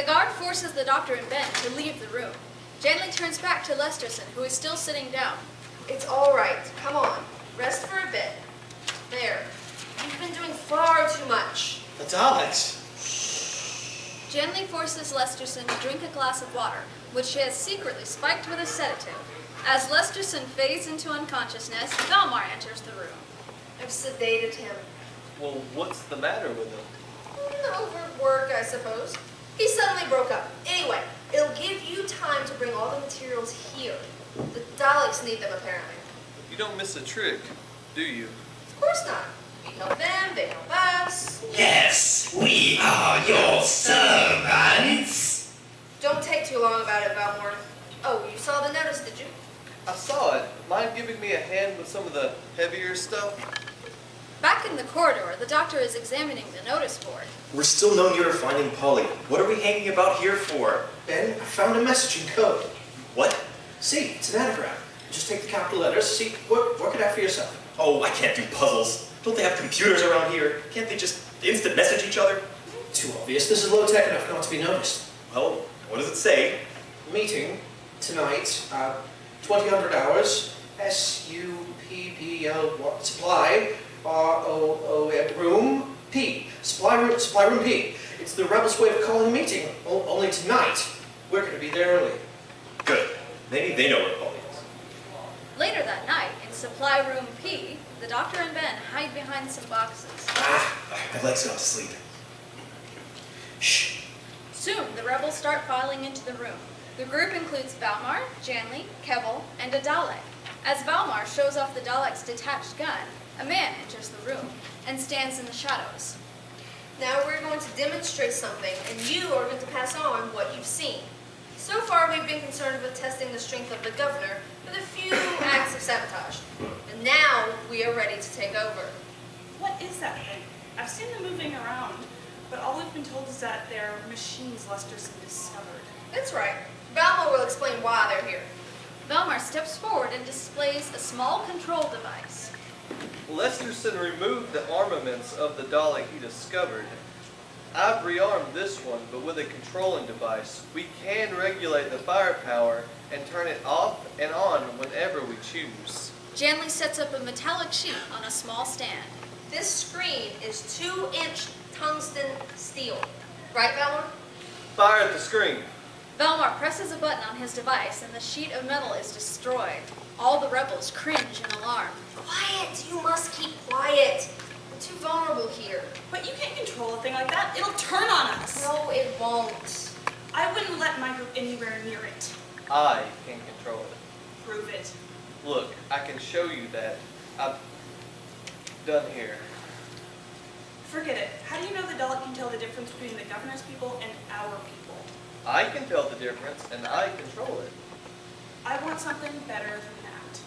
guard forces the doctor and Ben to leave the room. Janley turns back to Lesterson, who is still sitting down. It's all right. Come on. Rest for a bit. There. You've been doing far too much. The Daleks. Janley forces Lesterson to drink a glass of water, which she has secretly spiked with a sedative. As Lesterson fades into unconsciousness, Valmar enters the room. I've sedated him. Well, what's the matter with him? Overwork, I suppose. He suddenly broke up. Anyway, it'll give you time to bring all the materials here. The Daleks need them, apparently. You don't miss a trick, do you? Of course not. We help them, they help us. Yes, we are your servants. Don't take too long about it, Valmore. Oh, you saw the notice, did you? I saw it. Mind giving me a hand with some of the heavier stuff? Back in the corridor, the doctor is examining the notice board. We're still no near finding Polly. What are we hanging about here for? Ben, I found a message in code. What? See, it's an anagram. Just take the capital letters, see, work it out for yourself. Oh, I can't do puzzles. Don't they have computers around here? Can't they just instant message each other? Too obvious. This is low-tech enough not to be noticed. Well, what does it say? Meeting tonight, 2000 hours, SUPPL, what? Supply, ROOM, room, P. Supply room P. It's the rebels' way of calling a meeting. Only tonight. We're going to be there early. Good. Maybe they know where Polly is. Later that night, in Supply Room P, the doctor and Ben hide behind some boxes. My legs got to sleep. Shh. Soon, the rebels start filing into the room. The group includes Valmar, Janley, Kevel, and a Dalek. As Valmar shows off the Dalek's detached gun, a man enters the room and stands in the shadows. Now we're going to demonstrate something, and you are going to pass on what you've seen. So far, we've been concerned with testing the strength of the governor with a few acts of sabotage. And now, we are ready to take over. What is that thing? I've seen them moving around, but all we've been told is that they're machines Lesterson discovered. That's right. Valmar will explain why they're here. Valmar steps forward and displays a small control device. Lesterson removed the armaments of the Dalek he discovered. I've rearmed this one, but with a controlling device. We can regulate the firepower and turn it off and on whenever we choose. Janley sets up a metallic sheet on a small stand. This screen is 2-inch tungsten steel. Right, Valmar? Fire at the screen. Valmar presses a button on his device and the sheet of metal is destroyed. All the rebels cringe in alarm. Quiet! You must keep quiet. We're too vulnerable here. But you can't control a thing like that. It'll turn on us. No, it won't. I wouldn't let my group anywhere near it. I can control it. Prove it. Look, I can show you that. I've done here. Forget it. How do you know the Dalek can tell the difference between the governor's people and our people? I can tell the difference, and I control it. I want something better than that.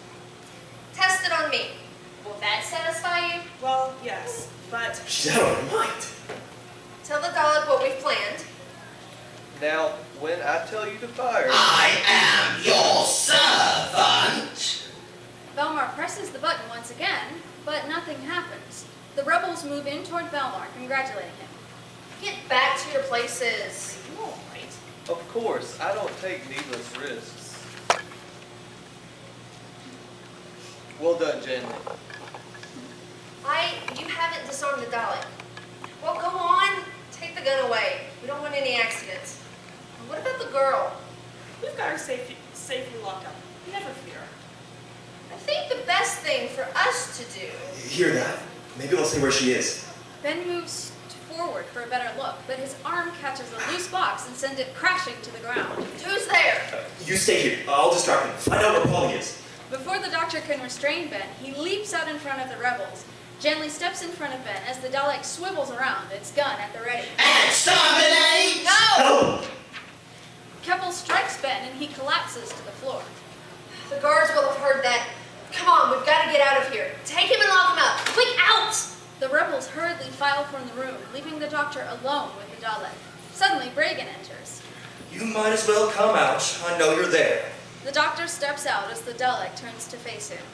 Test it on me. Will that satisfy you? Well, yes, but... She's out of her mind. Tell the Dalek what we've planned. Now, when I tell you to fire... I am your servant. Valmar presses the button once again, but nothing happens. The rebels move in toward Valmar, congratulating him. Get back to your places. You all right? Of course, I don't take needless risks. Well done, Janley. You haven't disarmed the Dalek. Well, go on. Take the gun away. We don't want any accidents. And what about the girl? We've got her safely locked up. Never fear. I think the best thing for us to do... You hear that? Maybe we'll see where she is. Ben moves forward for a better look, but his arm catches a loose box and sends it crashing to the ground. Who's there? You stay here. I'll distract him. Find out where Polly is. Before the doctor can restrain Ben, he leaps out in front of the rebels. Janley steps in front of Ben as the Dalek swivels around, its gun at the ready. Exterminate! No! Kevel strikes Ben and he collapses to the floor. The guards will have heard that. Come on, we've got to get out of here. Take him and lock him up. Quick, out! The rebels hurriedly file from the room, leaving the doctor alone with the Dalek. Suddenly, Bragan enters. You might as well come out. I know you're there. The doctor steps out as the Dalek turns to face him.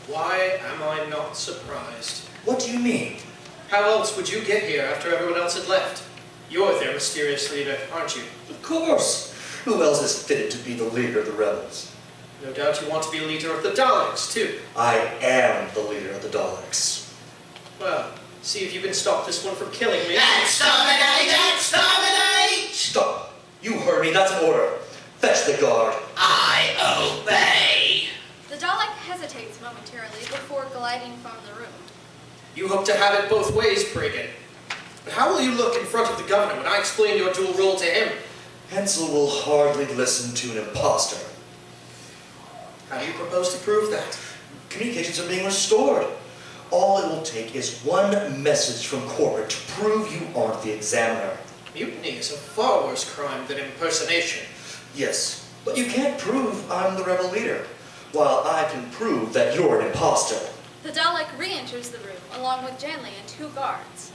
Why am I not surprised? What do you mean? How else would you get here after everyone else had left? You're their mysterious leader, aren't you? Of course. Who else is fitted to be the leader of the rebels? No doubt you want to be leader of the Daleks, too. I am the leader of the Daleks. Well, see if you can stop this one from killing me. Exterminate! Exterminate! Stop! You heard me, that's an order. Fetch the guard. I obey. The Dalek hesitates momentarily before gliding from the room. You hope to have it both ways, Brigand. But how will you look in front of the governor when I explain your dual role to him? Hensel will hardly listen to an imposter. How do you propose to prove that? Communications are being restored. All it will take is one message from corporate to prove you aren't the examiner. Mutiny is a far worse crime than impersonation. Yes, but you can't prove I'm the rebel leader, while I can prove that you're an imposter. The Dalek re-enters the room, along with Janley and 2 guards.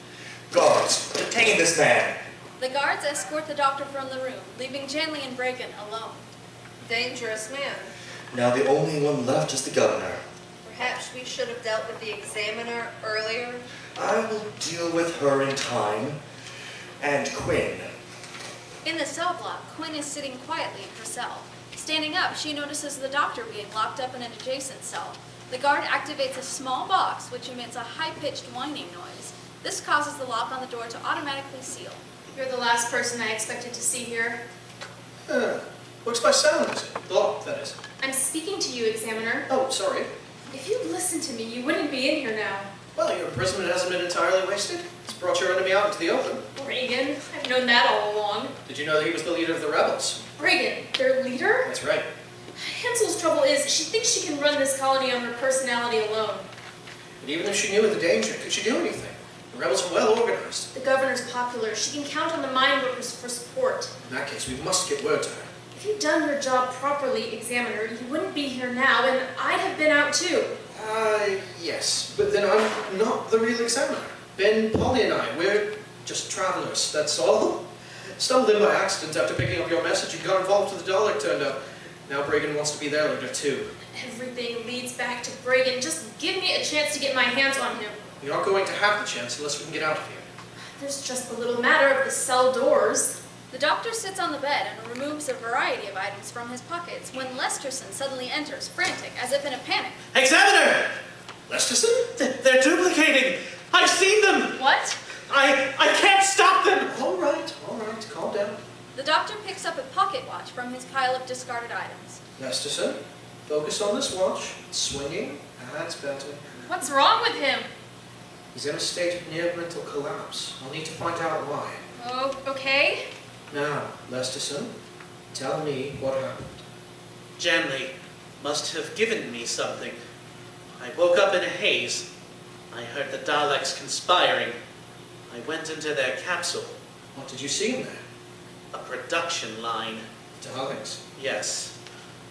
Guards, detain this man. The guards escort the doctor from the room, leaving Janley and Bragin alone. Dangerous man. Now the only one left is the governor. Perhaps we should have dealt with the examiner earlier. I will deal with her in time. And Quinn. In the cell block, Quinn is sitting quietly in her cell. Standing up, she notices the doctor being locked up in an adjacent cell. The guard activates a small box, which emits a high-pitched whining noise. This causes the lock on the door to automatically seal. You're the last person I expected to see here. Works by sound, is it? The lock, that is. I'm speaking to you, Examiner. Oh, sorry. If you'd listened to me, you wouldn't be in here now. Well, your imprisonment hasn't been entirely wasted. It's brought your enemy out into the open. Reagan, I've known that all along. Did you know that he was the leader of the rebels? Reagan, their leader? That's right. Hansel's trouble is, she thinks she can run this colony on her personality alone. But even if she knew of the danger, could she do anything? The rebels are well organized. The governor's popular. She can count on the mine workers for support. In that case, we must get word to her. If you'd done your job properly, Examiner, you wouldn't be here now, and I'd have been out too. Yes. But then I'm not the real examiner. Ben, Polly and I, we're just travelers, that's all. Stumbled in by accident after picking up your message and got involved with the Dalek turned up. Now Bragin wants to be their leader too. Everything leads back to Reagan. Just give me a chance to get my hands on him. We aren't going to have the chance unless we can get out of here. There's just the little matter of the cell doors. The doctor sits on the bed and removes a variety of items from his pockets when Lesterson suddenly enters, frantic, as if in a panic. Examiner! Lesterson? They're duplicating! I've seen them! What? I can't stop them! All right, calm down. The doctor picks up a pocket watch from his pile of discarded items. Lesterson, focus on this watch. It's swinging. That's better. What's wrong with him? He's in a state of near mental collapse. I'll need to find out why. Oh, okay. Now, Lesterson, tell me what happened. Janley must have given me something. I woke up in a haze. I heard the Daleks conspiring. I went into their capsule. What did you see in there? A production line. Daleks. Yes.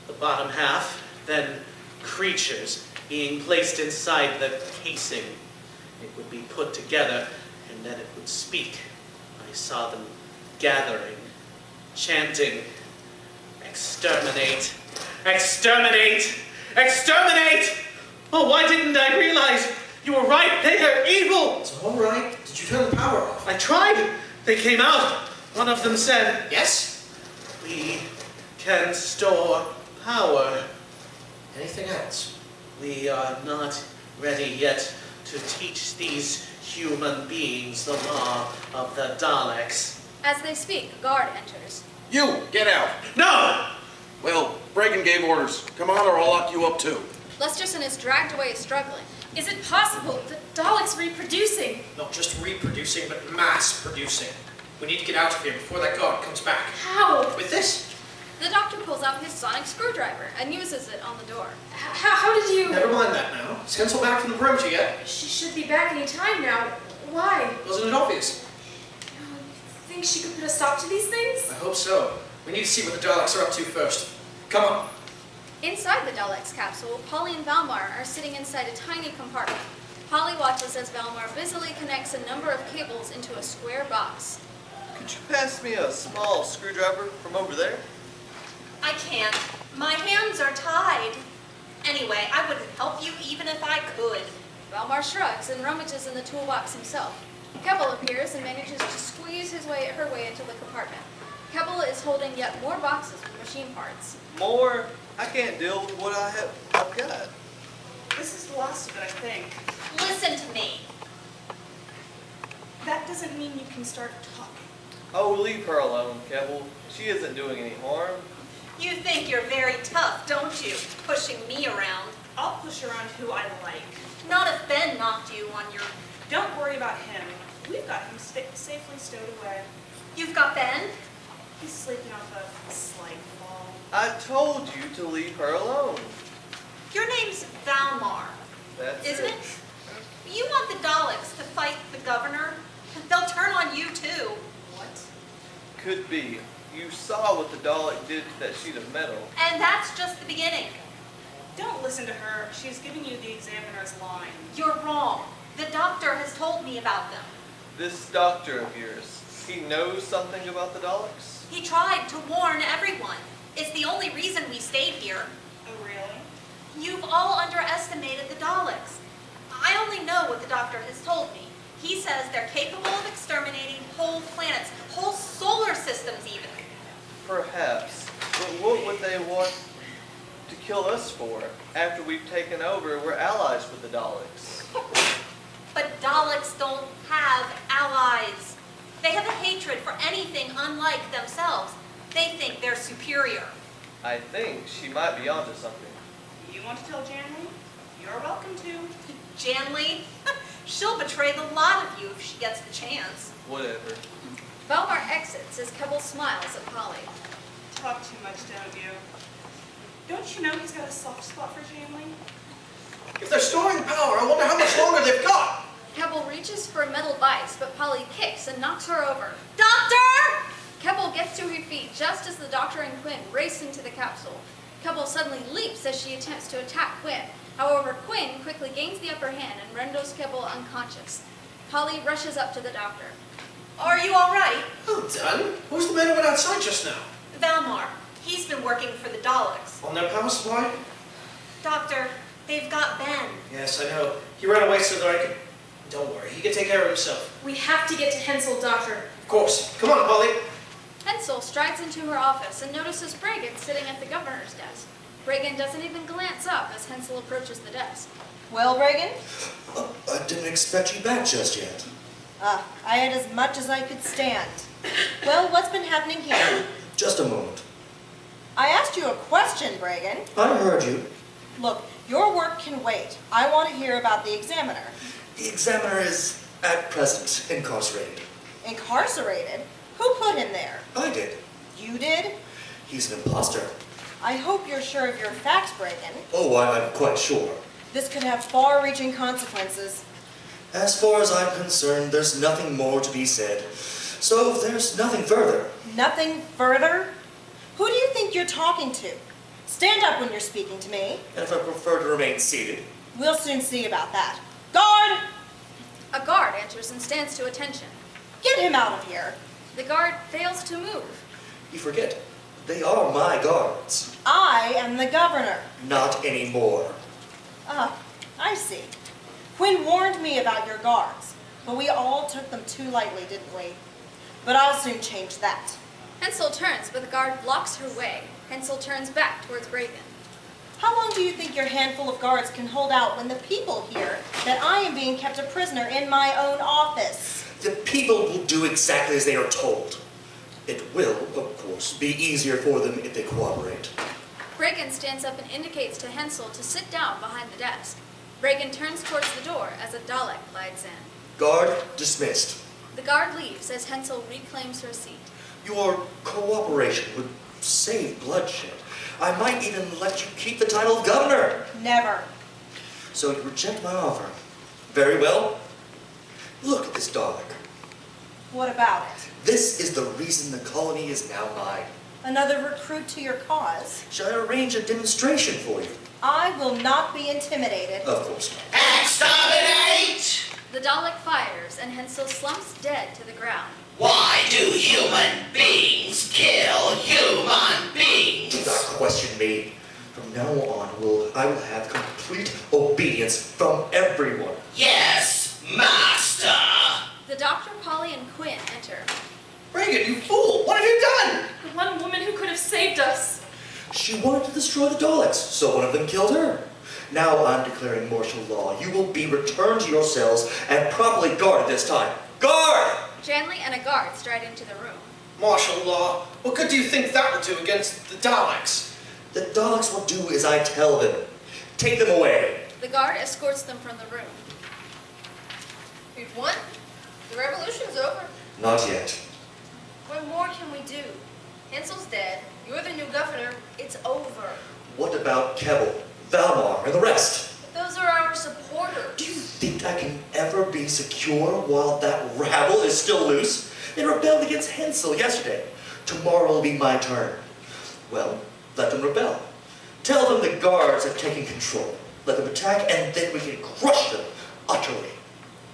The bottom half, then creatures being placed inside the casing. It would be put together, and then it would speak. I saw them gathering, chanting, "Exterminate! Exterminate! Exterminate!" Oh, why didn't I realize? You were right, they are evil! It's all right. Did you turn the power off? I tried. They came out. One of them said, Yes? "We can store power. Anything else? We are not ready yet to teach these human beings the law of the Daleks." As they speak, a guard enters. You, get out. No! Well, Bragin gave orders. Come on or I'll lock you up too. Lesterson is dragged away struggling. Is it possible? The Daleks reproducing? Not just reproducing, but mass producing. We need to get out of here before that guard comes back. How? With this? The doctor pulls out his sonic screwdriver and uses it on the door. How did you... Never mind that now. Is Hensel back from the perimeter yet? She should be back any time now. Why? Wasn't it obvious? You think she could put a stop to these things? I hope so. We need to see what the Daleks are up to first. Come on. Inside the Daleks capsule, Polly and Valmar are sitting inside a tiny compartment. Polly watches as Valmar busily connects a number of cables into a square box. Could you pass me a small screwdriver from over there? I can't. My hands are tied. Anyway, I wouldn't help you even if I could. Valmar shrugs and rummages in the toolbox himself. Keble appears and manages to squeeze her way into the compartment. Keble is holding yet more boxes with machine parts. More? I can't deal with what I've got. This is the last of it, I think. Listen to me. That doesn't mean you can start talking. Oh, leave her alone, Keble. She isn't doing any harm. You think you're very tough, don't you? Pushing me around. I'll push around who I like. Not if Ben knocked you on your... Don't worry about him. We've got him safely stowed away. You've got Ben? He's sleeping off a slight fall. I told you to leave her alone. Your name's Valmar, That's isn't it? You want the Daleks to fight the governor? They'll turn on you too. What? Could be. You saw what the Dalek did to that sheet of metal. And that's just the beginning. Don't listen to her. She's giving you the examiner's line. You're wrong. The doctor has told me about them. This doctor of yours, he knows something about the Daleks? He tried to warn everyone. It's the only reason we stayed here. Oh, really? You've all underestimated the Daleks. I only know what the doctor has told me. He says they're capable of exterminating whole planets, whole solar systems even. Perhaps. But what would they want to kill us for? After we've taken over, we're allies with the Daleks. But Daleks don't have allies. They have a hatred for anything unlike themselves. They think they're superior. I think she might be onto something. You want to tell Janley? You're welcome to. Janley? She'll betray the lot of you if she gets the chance. Whatever. Valmar exits as Keble smiles at Polly. Talk too much, don't you? Don't you know he's got a soft spot for Janley? If they're storing power, I wonder how much longer they've got. Keble reaches for a metal vise, but Polly kicks and knocks her over. Doctor! Keble gets to her feet just as the Doctor and Quinn race into the capsule. Keble suddenly leaps as she attempts to attack Quinn. However, Quinn quickly gains the upper hand and renders Keble unconscious. Polly rushes up to the Doctor. Are you all right? Well done. Who's the man who went outside just now? Valmar. He's been working for the Daleks. On their power supply? Doctor, they've got Ben. Yes, I know. He ran away so that I could... Don't worry, he can take care of himself. We have to get to Hensel, Doctor. Of course. Come on, Polly. Hensel strides into her office and notices Bregan sitting at the governor's desk. Bregan doesn't even glance up as Hensel approaches the desk. Well, Reagan? I didn't expect you back just yet. I had as much as I could stand. Well, what's been happening here? Just a moment. I asked you a question, Bregan. I heard you. Look, your work can wait. I want to hear about the examiner. The examiner is, at present, incarcerated. Incarcerated? Who put him there? I did. You did? He's an imposter. I hope you're sure of your facts, Bregan. Oh, I'm quite sure. This could have far-reaching consequences. As far as I'm concerned, there's nothing more to be said. So there's nothing further. Nothing further? Who do you think you're talking to? Stand up when you're speaking to me. And if I prefer to remain seated? We'll soon see about that. Guard! A guard enters and stands to attention. Get him out of here. The guard fails to move. You forget, they are my guards. I am the governor. Not anymore. Ah, I see. Quinn warned me about your guards, but we all took them too lightly, didn't we? But I'll soon change that. Hensel turns, but the guard blocks her way. Hensel turns back towards Bregan. How long do you think your handful of guards can hold out when the people hear that I am being kept a prisoner in my own office? The people will do exactly as they are told. It will, of course, be easier for them if they cooperate. Bregan stands up and indicates to Hensel to sit down behind the desk. Bregan turns towards the door as a Dalek glides in. Guard dismissed. The guard leaves as Hensel reclaims her seat. Your cooperation would save bloodshed. I might even let you keep the title of governor. Never. So you reject my offer. Very well. Look at this Dalek. What about it? This is the reason the colony is now mine. Another recruit to your cause? Shall I arrange a demonstration for you? I will not be intimidated. Of course not. Exterminate! The Dalek fires and Hensel slumps dead to the ground. Why do human beings kill human beings? Do not question me. From now on, I will have complete obedience from everyone. Yes, master. The Polly, and Quinn enter. Reagan, you fool! What have you done? The one woman who could have saved us. She wanted to destroy the Daleks, so one of them killed her. Now I'm declaring martial law. You will be returned to your cells and properly guarded this time. Guard! Janley and a guard stride into the room. Martial law? What good do you think that will do against the Daleks? The Daleks will do as I tell them. Take them away. The guard escorts them from the room. We've won. The revolution's over. Not yet. What more can we do? Hansel's dead. You're the new governor. It's over. What about Keble, Valmar, and the rest? But those are our supporters. Do you think I can ever be secure while that rabble is still loose? They rebelled against Hansel yesterday. Tomorrow will be my turn. Well, let them rebel. Tell them the guards have taken control. Let them attack, and then we can crush them utterly.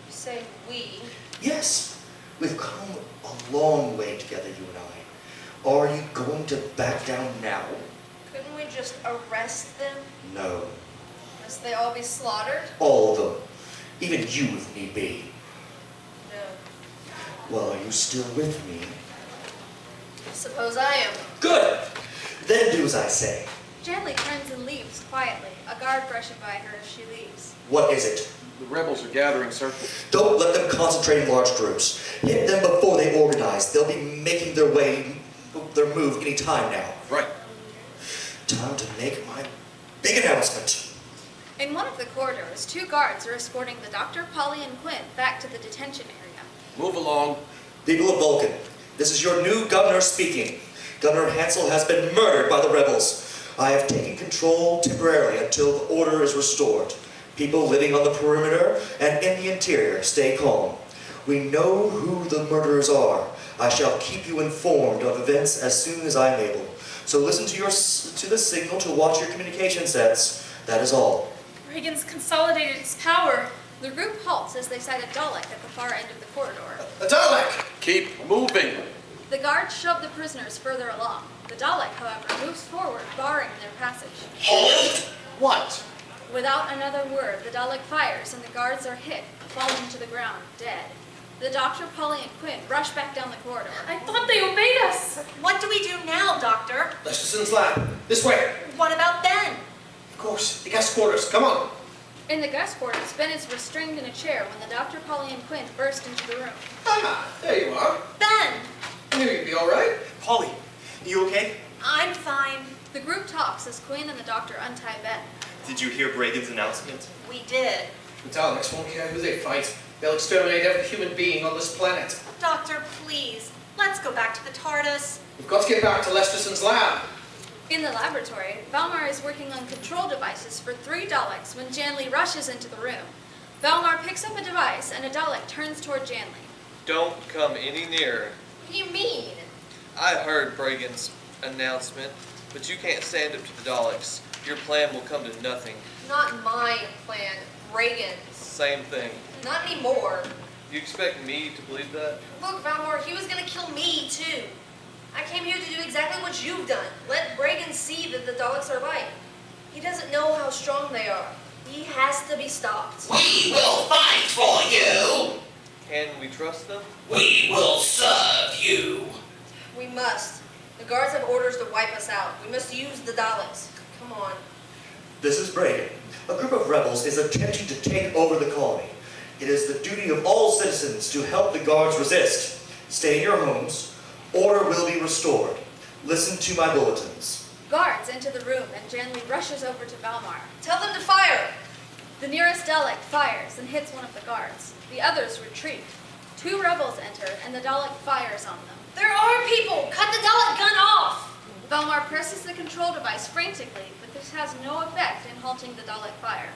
You say we. Yes, we've come a long way together, you and I. Are you going to back down now? Couldn't we just arrest them? No. Must they all be slaughtered? All of them. Even you if need be. No. Well, are you still with me? Suppose I am. Good! Then do as I say. Janley turns and leaves quietly, a guard brushing by her as she leaves. What is it? The rebels are gathering circle. Don't let them concentrate in large groups. Hit them before they organize. They'll be making their move any time now. Right. Time to make my big announcement. In one of the corridors, two guards are escorting the Doctor, Polly, and Quinn back to the detention area. Move along. People of Vulcan, this is your new governor speaking. Governor Hansel has been murdered by the rebels. I have taken control temporarily until the order is restored. People living on the perimeter and in the interior, stay calm. We know who the murderers are. I shall keep you informed of events as soon as I am able. So listen to the signal to watch your communication sets. That is all. Reagan's consolidated his power. The group halts as they sight a Dalek at the far end of the corridor. A Dalek! Keep moving. The guards shove the prisoners further along. The Dalek, however, moves forward, barring their passage. Hold! What? Without another word, the Dalek fires and the guards are hit, falling to the ground, dead. The Doctor, Polly, and Quinn rush back down the corridor. I thought they obeyed us. What do we do now, Doctor? Lesterson's lab. This way. What about Ben? Of course, the guest quarters. Come on. In the guest quarters, Ben is restrained in a chair when the Doctor, Polly, and Quinn burst into the room. Ah, there you are. Ben! I knew you'd be all right. Polly, you okay? I'm fine. The group talks as Quinn and the Doctor untie Ben. Did you hear Reagan's announcement? We did. The Daleks won't care who they fight. They'll exterminate every human being on this planet. Doctor, please, let's go back to the TARDIS. We've got to get back to Lesterson's lab. In the laboratory, Valmar is working on control devices for 3 Daleks when Janley rushes into the room. Valmar picks up a device and a Dalek turns toward Janley. Don't come any nearer. What do you mean? I heard Bragan's announcement, but you can't stand up to the Daleks. Your plan will come to nothing. Not my plan. Reagan's. Same thing. Not anymore. You expect me to believe that? Look, Valmor, he was gonna kill me, too. I came here to do exactly what you've done. Let Reagan see that the Daleks are right. He doesn't know how strong they are. He has to be stopped. We will fight for you. Can we trust them? We will serve you. We must. The guards have orders to wipe us out. We must use the Daleks. Come on. This is Bragan. A group of rebels is attempting to take over the colony. It is the duty of all citizens to help the guards resist. Stay in your homes. Order will be restored. Listen to my bulletins. Guards enter the room and Janley rushes over to Valmar. Tell them to fire! The nearest Dalek fires and hits one of the guards. The others retreat. 2 rebels enter and the Dalek fires on them. There are people! Cut the Dalek gun off! Valmar presses the control device frantically, but this has no effect in halting the Dalek fire.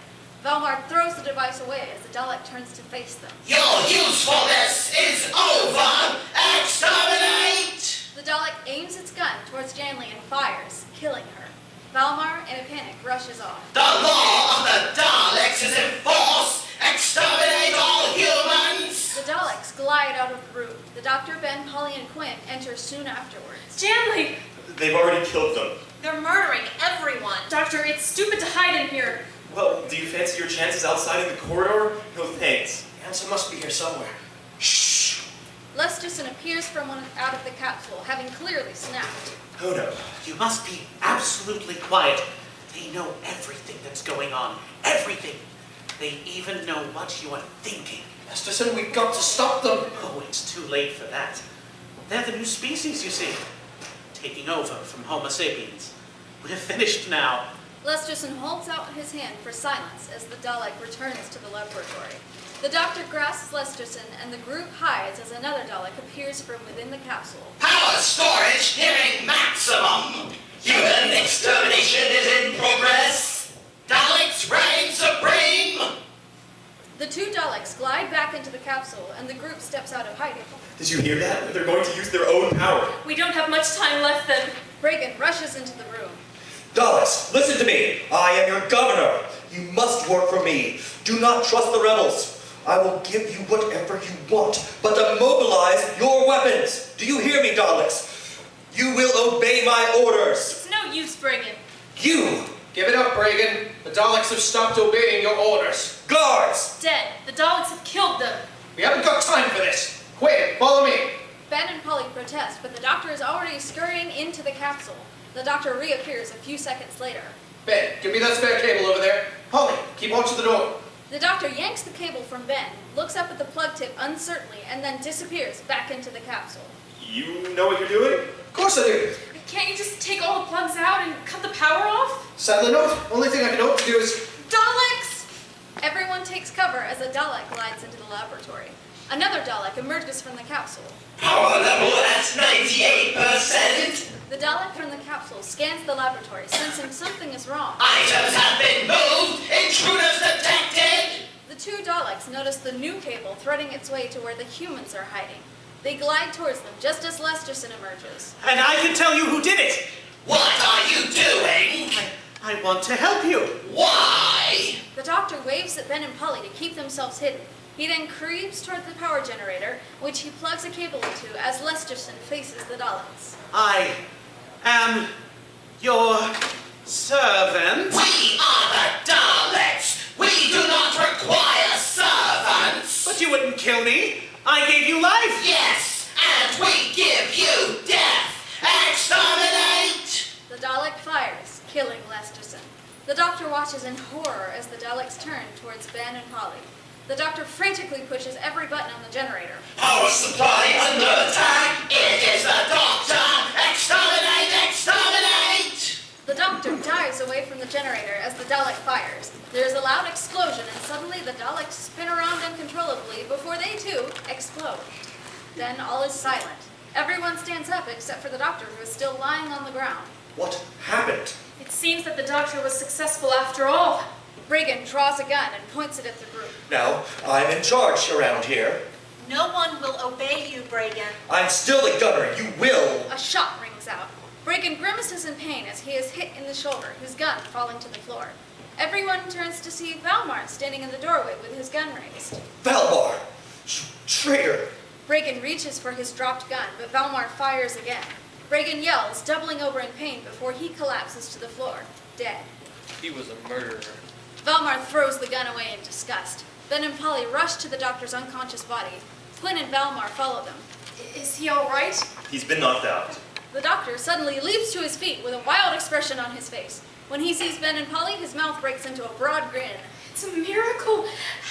Valmar throws the device away as the Dalek turns to face them. Your usefulness is over. Exterminate! The Dalek aims its gun towards Janley and fires, killing her. Valmar, in a panic, rushes off. The law of the Daleks is in force. Exterminate all humans. The Daleks glide out of the room. The Doctor, Ben, Polly, and Quinn enter soon afterwards. Janley! They've already killed them. They're murdering everyone. Doctor, it's stupid to hide in here. Well, do you fancy your chances outside in the corridor? No thanks. Hansen must be here somewhere. Shh. Lesterson appears from out of the capsule, having clearly snapped. Oh no. You must be absolutely quiet. They know everything that's going on. Everything. They even know what you are thinking. Lesterson, we've got to stop them. Oh, it's too late for that. They're the new species, you see. Taking over from Homo sapiens. We're finished now. Lesterson holds out his hand for silence as the Dalek returns to the laboratory. The doctor grasps Lesterson and the group hides as another Dalek appears from within the capsule. Power storage nearing maximum. Human extermination is in progress. Daleks reign supreme. The two Daleks glide back into the capsule and the group steps out of hiding. Did you hear that? They're going to use their own power. We don't have much time left then. Reagan rushes into the room. Daleks, listen to me. I am your governor. You must work for me. Do not trust the rebels. I will give you whatever you want, but immobilize your weapons. Do you hear me, Daleks? You will obey my orders. It's no use, Reagan. You! Give it up, Reagan. The Daleks have stopped obeying your orders. Guards! Dead. The Daleks have killed them. We haven't got time for this. Quick, follow me. Ben and Polly protest, but the doctor is already scurrying into the capsule. The doctor reappears a few seconds later. Ben, give me that spare cable over there. Polly, keep watch of the door. The doctor yanks the cable from Ben, looks up at the plug tip uncertainly, and then disappears back into the capsule. You know what you're doing? Of course I do. Can't you just take all the plugs out and cut the power off? Sadly not. Only thing I can hope to do is... Daleks! Everyone takes cover as a Dalek glides into the laboratory. Another Dalek emerges from the capsule. Power level at 98%. The Dalek from the capsule scans the laboratory, sensing something is wrong. Items have been moved. Intruders detected. The two Daleks notice the new cable threading its way to where the humans are hiding. They glide towards them just as Lesterson emerges. And I can tell you who did it. What are you doing? I want to help you. Why? The doctor waves at Ben and Polly to keep themselves hidden. He then creeps toward the power generator, which he plugs a cable into as Lesterson faces the Daleks. I am your servant. We are the Daleks. We do not require servants. But you wouldn't kill me. I gave you life. Yes, and we give you death. Exterminate! The Dalek fires, killing Lesterson. The doctor watches in horror as the Daleks turn towards Ben and Polly. The doctor frantically pushes every button on the generator. Power supply under attack. It is the Doctor. Exterminate! Exterminate! The doctor dives away from the generator as the Dalek fires. There is a loud explosion and suddenly the Daleks spin around uncontrollably before they too explode. Then all is silent. Everyone stands up except for the doctor who is still lying on the ground. What happened? It seems that the doctor was successful after all. Reagan draws a gun and points it at the group. Now, I'm in charge around here. No one will obey you, Bragan. I'm still the governor. You will. A shot rings out. Reagan grimaces in pain as he is hit in the shoulder, his gun falling to the floor. Everyone turns to see Valmar standing in the doorway with his gun raised. Valmar! Traitor! Reagan reaches for his dropped gun, but Valmar fires again. Reagan yells, doubling over in pain before he collapses to the floor, dead. He was a murderer. Valmar throws the gun away in disgust. Ben and Polly rush to the doctor's unconscious body. Quinn and Valmar follow them. Is he all right? He's been knocked out. The doctor suddenly leaps to his feet with a wild expression on his face. When he sees Ben and Polly, his mouth breaks into a broad grin. It's a miracle.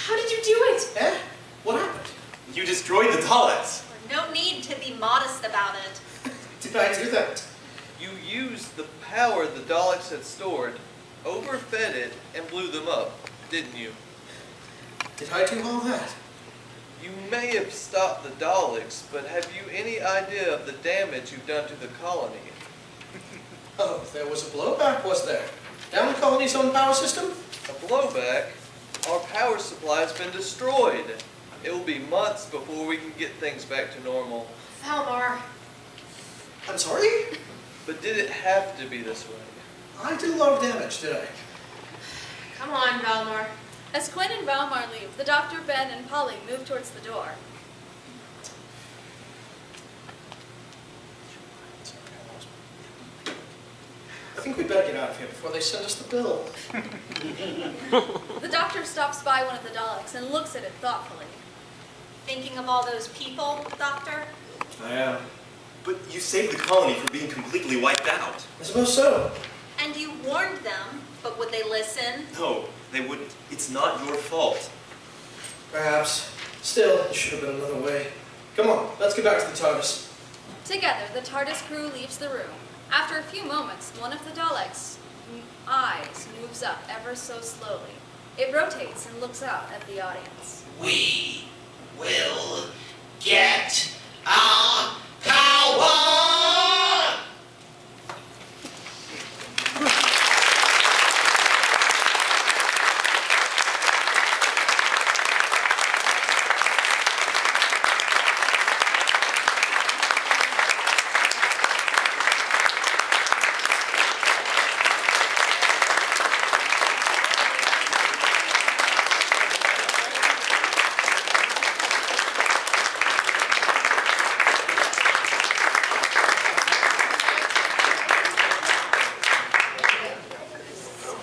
How did you do it? Eh? What happened? You destroyed the Daleks. No need to be modest about it. Did I do that? You used the power the Daleks had stored, overfed it, and blew them up, didn't you? Did I do all that? You may have stopped the Daleks, but have you any idea of the damage you've done to the colony? Oh, there was a blowback, was there? Down the colony's own power system? A blowback? Our power supply has been destroyed. It will be months before we can get things back to normal. Valmar. I'm sorry? But did it have to be this way? I did a lot of damage, did I? Come on, Valmar. As Quinn and Valmar leave, the doctor, Ben, and Polly move towards the door. I think we'd better get out of here before they send us the bill. The doctor stops by one of the Daleks and looks at it thoughtfully. thinking of all those people, Doctor? I am. But you saved the colony from being completely wiped out. I suppose so. And you warned them, but would they listen? No, they wouldn't. It's not your fault. Perhaps. Still, it should have been another way. Come on, let's get back to the TARDIS. Together, the TARDIS crew leaves the room. After a few moments, one of the Daleks' eyes moves up ever so slowly. It rotates and looks out at the audience. We will get our power!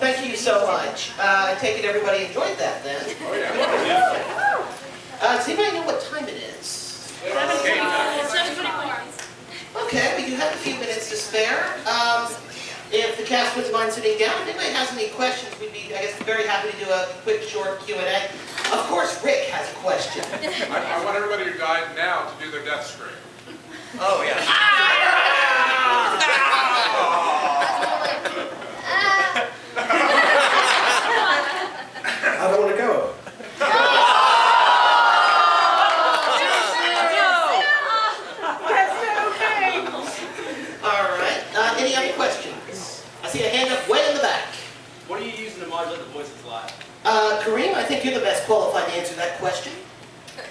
Thank you so much. I take it everybody enjoyed that then. Oh, yeah. Does anybody know what time it is? 7:24. Okay, we do have a few minutes to spare. If the cast wouldn't mind sitting down, if anybody has any questions, we'd be, I guess, very happy to do a quick, short Q&A. Of course, Rick has a question. I want everybody to guide now to do their death scream. Oh, yeah. I don't want to go. All right. Any other questions? I see a hand up way in the back. What are you using to modulate the voices live? Kareem, I think you're the best qualified to answer that question.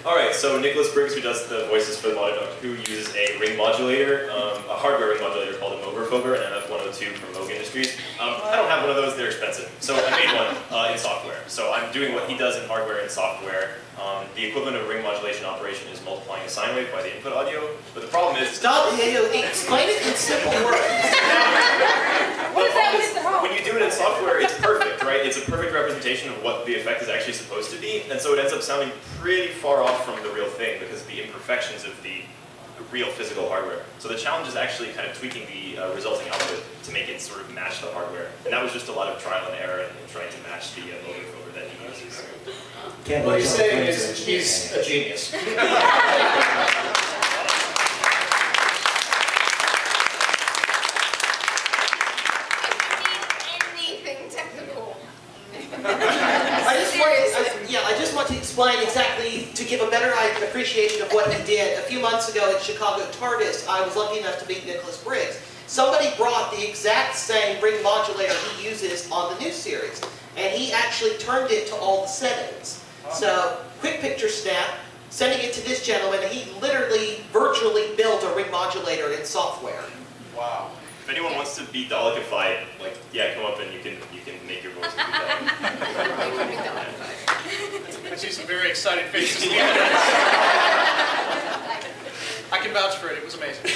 Alright, so Nicholas Briggs, who does the voices for the Modern Doctor Who, uses a ring modulator, a hardware ring modulator called a Moverfoger, an MF102 from Moog Industries. I don't have one of those, they're expensive. So I made one in software. So I'm doing what he does in hardware and software. The equivalent of a ring modulation operation is multiplying a sine wave by the input audio. But the problem is... Stop, explain it in simple words. What is that with the home? When you do it in software, it's perfect, right? It's a perfect representation of what the effect is actually supposed to be, and so it ends up sounding pretty far off from the real thing because of the imperfections of the real physical hardware. So the challenge is actually kind of tweaking the resulting output to make it sort of match the hardware. And that was just a lot of trial and error in trying to match the Moverfoger that he uses. What he's saying is he's a genius. Anything technical. I just want to explain exactly, to give a better appreciation of what he did. A few months ago at Chicago TARDIS, I was lucky enough to meet Nicholas Briggs. Somebody brought the exact same ring modulator he uses on the new series, and he actually turned it to all the settings. So, quick picture snap, sending it to this gentleman, and he literally, virtually built a ring modulator in software. Wow. If anyone wants to be Dalekified, like, yeah, come up and you can make your voice be Dalek. I see some very excited faces. I can vouch for it. It was amazing.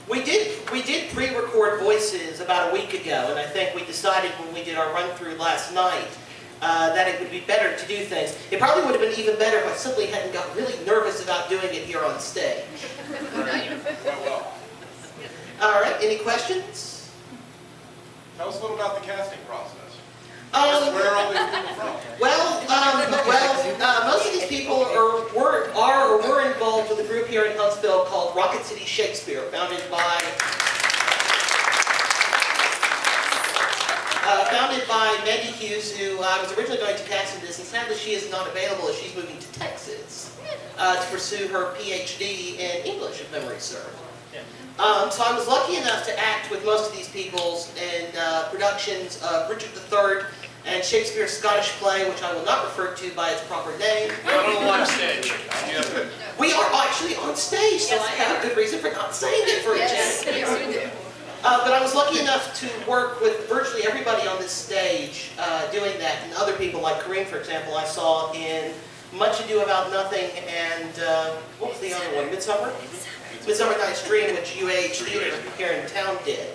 We did pre-record voices about a week ago, and I think we decided when we did our run-through last night that it would be better to do things. It probably would have been even better if I simply hadn't got really nervous about doing it here on stage. All right, any questions? Tell us a little about the casting process. Where are all these people from? Most of these people were involved with a group here in Huntsville called Rocket City Shakespeare, founded by Mandy Hughes, who I was originally going to cast in this, and sadly she is not available as she's moving to Texas to pursue her PhD in English, if memory serves. So I was lucky enough to act with most of these people in productions of Richard III and Shakespeare's Scottish play, which I will not refer to by its proper name. We're on a live stage. We are actually on stage, so I have a good reason for not saying it for a change. Yes, we do. But I was lucky enough to work with virtually everybody on this stage doing that, and other people like Kareem, for example, I saw in Much Ado About Nothing and what was the other one? Midsummer Night's Dream, which UAH Theater here in town did.